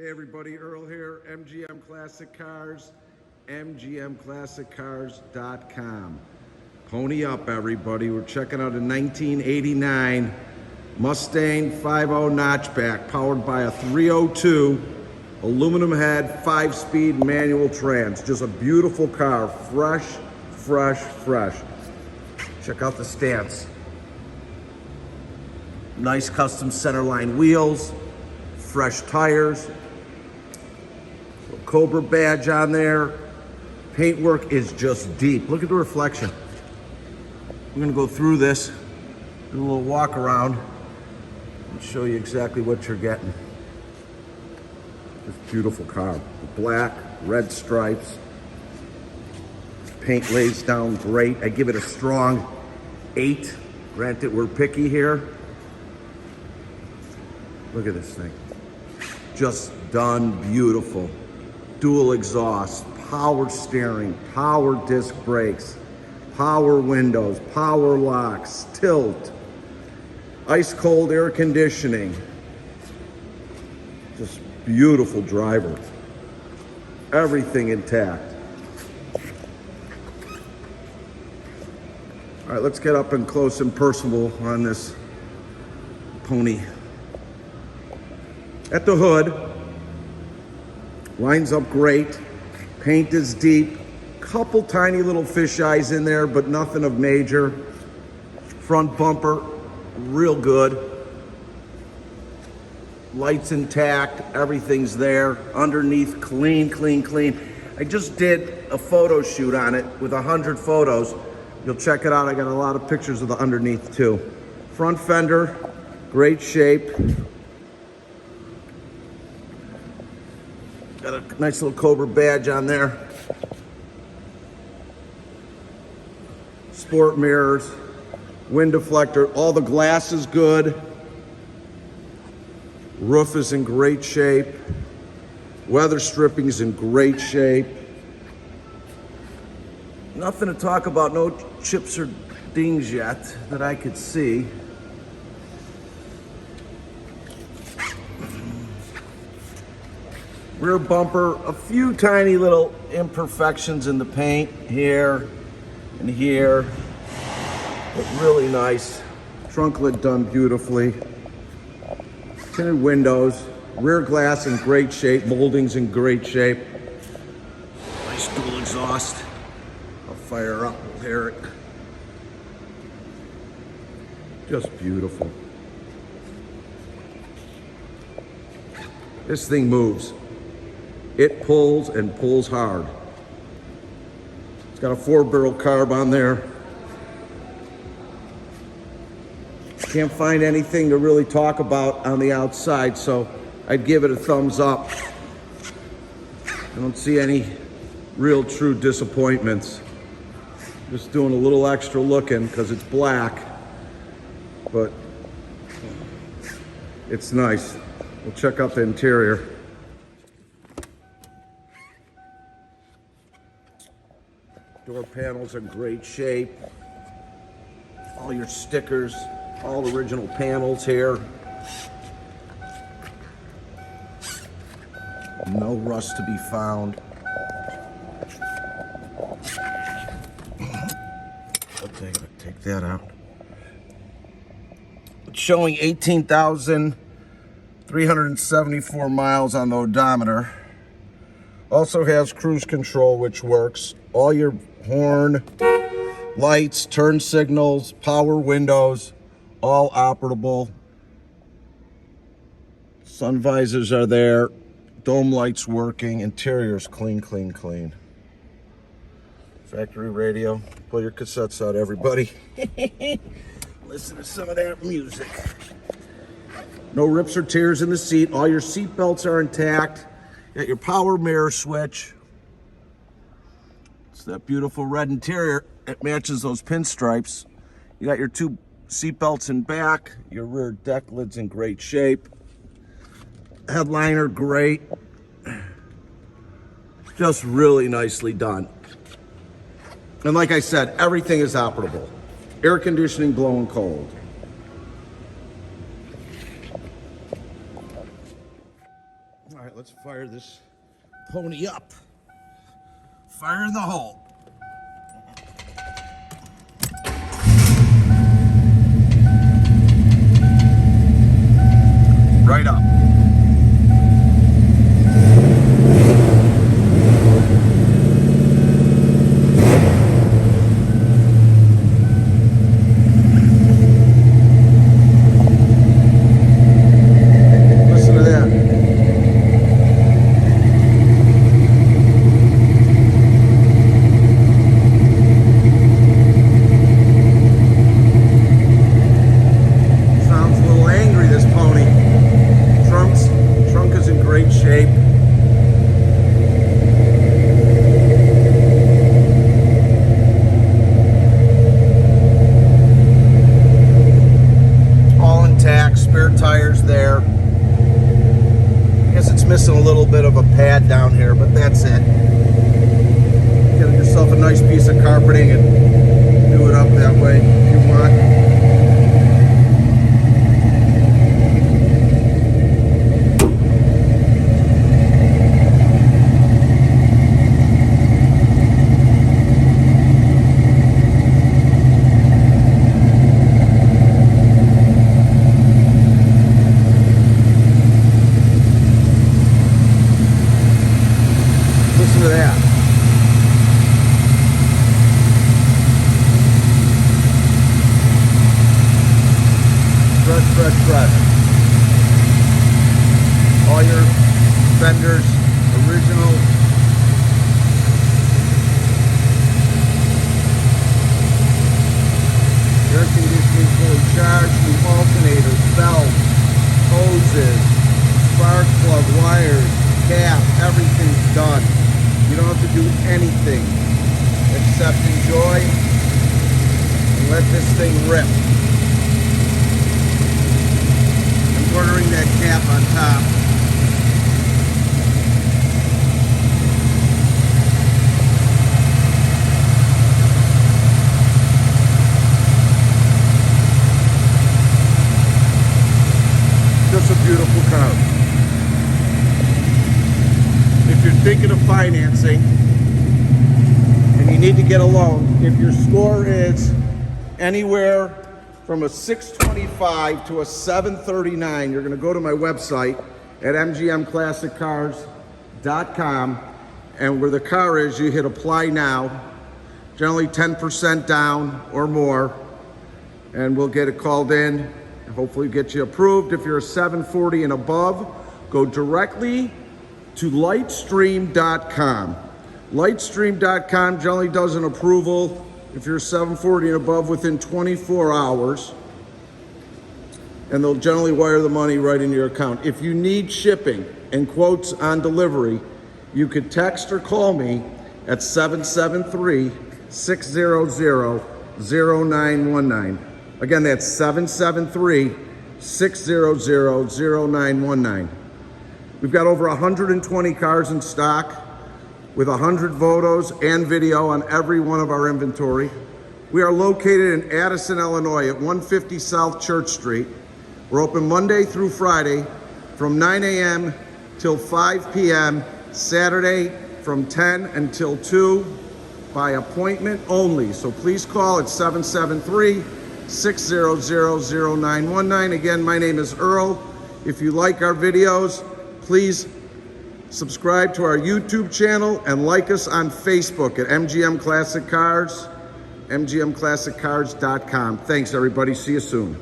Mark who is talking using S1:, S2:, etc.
S1: Hey everybody, Earl here, MGM Classic Cars, mgmclassiccars.com. Pony up everybody, we're checking out a 1989 Mustang 50 notchback powered by a 302 aluminum head 5-speed manual trans. Just a beautiful car, fresh. Check out the stance. Nice custom centerline wheels, fresh tires, Cobra badge on there. Paintwork is just deep. Look at the reflection. We're gonna go through this, do a little walk around, and show you exactly what you're getting. This beautiful car, black, red stripes. Paint lays down great. I give it a strong 8. Granted, we're picky here. Look at this thing. Just done beautiful. Dual exhaust, power steering, power disc brakes, power windows, power locks, tilt, ice cold air conditioning. Just beautiful driver. Everything intact. All right, let's get up and close and personal on this pony. At the hood, lines up great, paint is deep, couple tiny little fish eyes in there, but nothing of major. Front bumper, real good. Lights intact, everything's there. Underneath, clean. I just did a photo shoot on it with 100 photos. You'll check it out, I got a lot of pictures of the underneath too. Front fender, great shape. Got a nice little Cobra badge on there. Sport mirrors, wind deflector, all the glass is good. Roof is in great shape. Weather stripping is in great shape. Nothing to talk about, no chips or dings yet that I could see. Rear bumper, a few tiny little imperfections in the paint here and here, but really nice. Trunk lid done beautifully. Tinted windows, rear glass in great shape, moldings in great shape. Nice dual exhaust. I'll fire up, we'll hear it. Just beautiful. This thing moves. It pulls and pulls hard. It's got a 4-barrel carb on there. Can't find anything to really talk about on the outside, so I'd give it a thumbs up. I don't see any real true disappointments. Just doing a little extra looking because it's black, but it's nice. We'll check out the interior. Door panels are in great shape. All your stickers, all original panels here. No rust to be found. I'll take that out. It's showing 18,374 miles on the odometer. Also has cruise control, which works. All your horn, lights, turn signals, power windows, all operable. Sun visors are there. Dome lights working. Interior's clean. Factory radio. Pull your cassettes out, everybody. Listen to some of that music. No rips or tears in the seat. All your seat belts are intact. Got your power mirror switch. It's that beautiful red interior. It matches those pinstripes. You got your 2 seat belts in back. Your rear deck lid's in great shape. Headliner, great. Just really nicely done. And like I said, everything is operable. Air conditioning blowing cold. All right, let's fire this pony up. Fire in the hole. Right up. Listen to that. Sounds a little angry, this pony. Trunk is in great shape. All intact, spare tires there. I guess it's missing a little bit of a pad down here, but that's it. Get yourself a nice piece of carpeting and do it up that way if you want. Listen to that. Fresh. All your fenders, original. Air conditioning fully charged, new alternators, belts, hoses, spark plug, wires, cap, everything's done. You don't have to do anything except enjoy and let this thing rip. Embroidering that cap on top. Just a beautiful car. If you're thinking of financing and you need to get a loan, if your score is anywhere from a 625 to a 739, you're going to go to my website at mgmclassiccars.com, and where the car is, you hit apply now, generally 10% down or more, and we'll get it called in and hopefully get you approved. If you're a 740 and above, go directly to lightstream.com. Lightstream.com generally does an approval if you're 740 and above within 24 hours, and they'll generally wire the money right into your account. If you need shipping and quotes on delivery, you could text or call me at 773-600-0919. Again, that's 773-600-0919. We've got over 120 cars in stock with 100 photos and video on every one of our inventory. We are located in Addison, Illinois at 150 South Church Street. We're open Monday through Friday from 9 a.m. till 5 p.m., Saturday from 10 until 2 by appointment only. So please call at 773-600-0919. Again, my name is Earl. If you like our videos, please subscribe to our YouTube channel and like us on Facebook at MGM Classic Cars, mgmclassiccars.com. Thanks, everybody. See you soon.